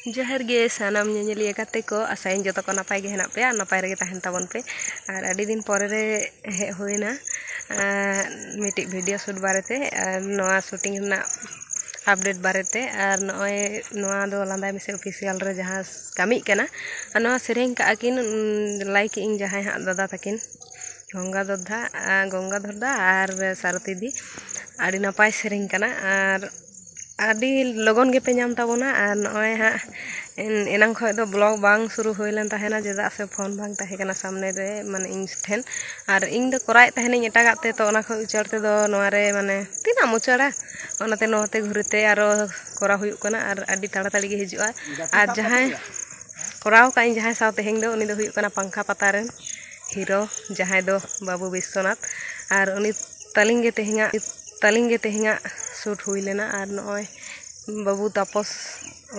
जोहार गे सानाम ñeñeliya गाते को आसाइन जो को नपाय गे हेना पे और नपाय रे तहन ताबन पे और अड़ी दिन परे रे हे होइना मिटी वीडियो शूट बारेते नवा शूटिंग ना अपडेट बारेते और नय नवा दो लांदा मिसे ऑफिशियल रे जहां कामी कना नवा सेरेंग का किन लाइक इन जहां हा दादा तकिन गंगाधर दा और सारथी दी अड़ी नपाय सेरेंग कना और अड़ी लगन गे पे नाम ताबोना और नय हा एनांग खय दो ब्लॉग बांग शुरू होइलन ताहेना जेदा से फोन बांग ताहे कना सामने रे माने इन ठेन और इन दो कराय ताहेनी एटागाते तो ओना खय उचरते दो नोआ रे माने तिना मुचड़ा ओनाते नोते घुरते आरो करा हुयु कना और अड़ी ताड़ाताड़ी गे हिजुआ और जहां कराव का इन जहां साथ हेंग दो उनी दो हुयु कना पंखा पतारेन हीरो जहां दो बाबू विश्वनाथ और उनी तलिंगे तेहिंगा शूट हुई लेना और नय बाबू तापस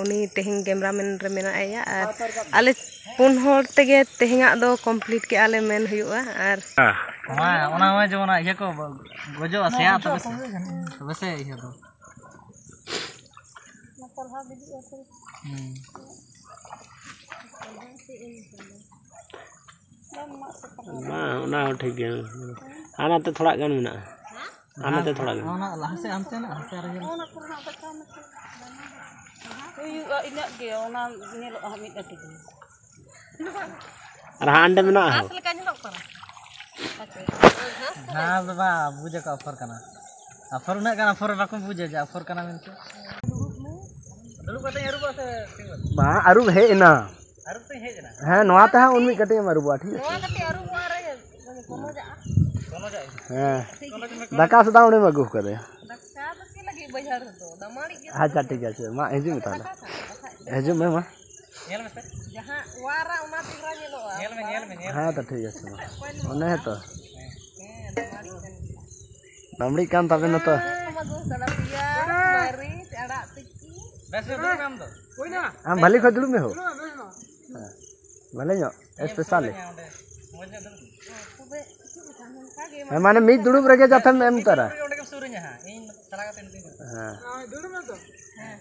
उनी तेहिं कैमरामैन रे मेना आया और आले पुन होर तेगे तेहिंगा दो कंप्लीट के आले मेन हुयुआ और ओना में जो ना ये को गजो आसेया तबे से ये दो ना ठीक गया आना तो थोड़ा गन मेना आना तो थोड़ा गन ओना लाहा से आमते ना हते रे ओना पुरना त काम इन गे ओना नेलो हमित अति और हांडे मेना आस लेका नेलो करा हां बाबा बुझे का ऑफर कना ऑफर ना कना ऑफर बाको बुझे जे ऑफर कना मेनते दलु कते अरुब से बा अरुब हे ना अरुब तो हे जना हां नोआ ता उनमी कटे अरुब ठीक है नोआ कते अरुब रे कोनो जा हां दाका सदा उड़े मगु करे दक्का तो के लगी बजार तो दमाड़ी के अच्छा ठीक है मा हेजु में ताला हेजु में मा नेल में से जहां वारा उना तिगरा नेलो नेल में हां तो ठीक है ओने है तो दमड़ी कान तबे न तो मगु सड़पिया मारी अड़ा तिकी बस में काम दो कोई ना हम भले खो दुलु में हो भले नो स्पेशल माने मी दुड़ुब रगे जाथन एम तरा ओंडे के सुरኛ इन तरा का तेन हां दुड़ुब में तो हां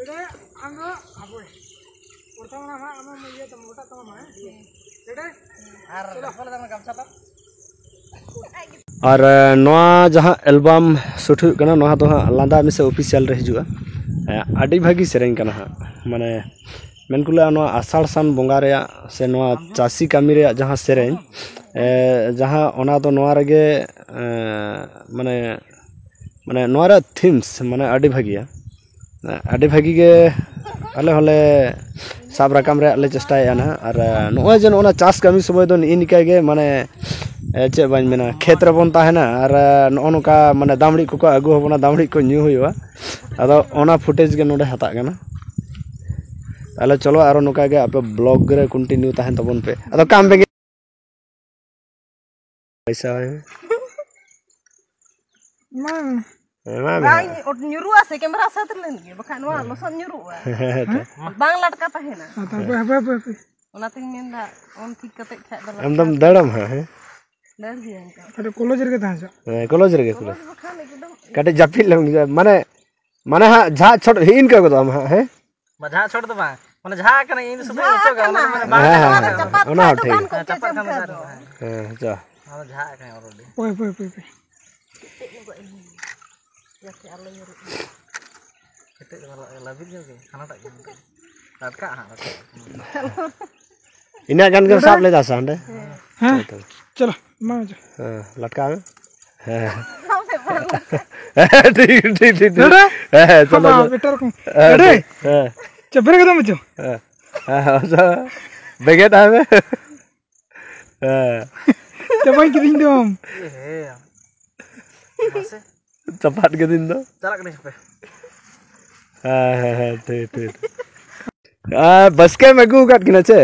एडे अंगो आबो प्रथम ना हम ये तो मोटा तम है एडे आर बोले तम गमछा तो और नोआ जहां एल्बम शूट हुई कना नोआ तो लांदा मिसे ऑफिशियल रे हिजुआ आडी भागी सेरेंग कना माने मेनकुला नोआ आषाढ़ सान बोंगा रे से नोआ चासी कामी रे जहां सेरेंग जहां ओना तो नोआ रगे माने माने नोआ रे थीम्स माने आडी भागी गे आले होले साब रकम रे ले चेष्टाया ना और नोआ जन ओना चास कामी समय दो इनिका गे माने चे बाñ मेना क्षेत्र बन ताहेना और नोका माने दामड़ी को आगु होबना दामड़ी को न्यू हुआ अदो ओना फुटेज गे नोडे हता गना ताले चलो आरो नोका गे आपे ब्लॉग रे कंटिन्यू ताहेन तबन पे अदो काम बे पैसा है बांग nyuruwa se kamera साथ लेन गे बखा नवा लसन nyuruwa बांग लटका ताहेना ओना तिन मेनदा ओन ठीक कते खा दला एकदम दड़म है डर दिया इनका अरे कॉलेज रे ताजा कॉलेज रे काटे जापी माने माने हा झा छोड़ हिन का गोदाम है मजा छोड़ दो बा माने झा कने इन सब उचो गा माने हां ओना ठीक चपा खान हां जा माने झा कने ऑलरेडी ओए जैसे आलो nyuru kete labit jo ke खाना tak लटका हां इना गन के साफ ले जा संडे हां चलो मां हां लटका हां ठीक चलो बेटर को अरे हां चबरे के दम जो हां बेगे टाइम हां चबाई के दिन दम हे मासे चपाट के दिन दो चला कने पे हां ठीक बस के मगु काट किना छे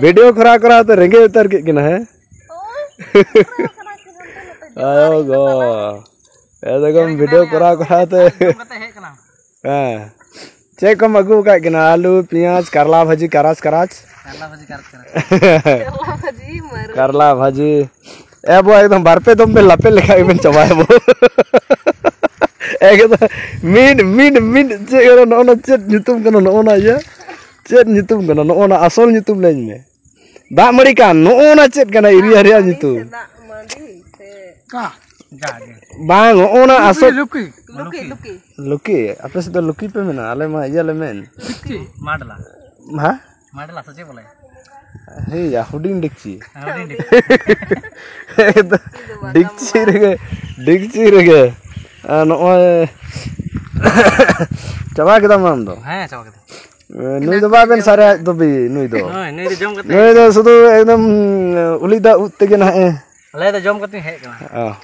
वीडियो करा तो रेंगे उतर के किना है आयो गो ए देखो वीडियो करा तो हां चेक को मगु काट किना आलू प्याज करला भाजी कराच करला भाजी ए बो एकदम बार पे दम पे लपे लिखा इवन चबाए बो Ekdom min cek kana nona cek nyutum kana nona ya. Cek nyutum kana nona asol nyutum lain me. Dak mari kan nona cek kana area nyutum. Ka. Jadi. Bang nona asol Luki. Luki. Apa sih Luki pe mena? Ale mah iya le men. Luki. Madla. Hah? Madla saja boleh. Hei ya huding dikci. Huding dikci rege. Noi coba kita mam do. Heh, coba kita. Nui do baben sare do bi nui do. Nui do jom kate. Nui do sudu ekdom ulida ut tege na Ale do jom kate hek kana.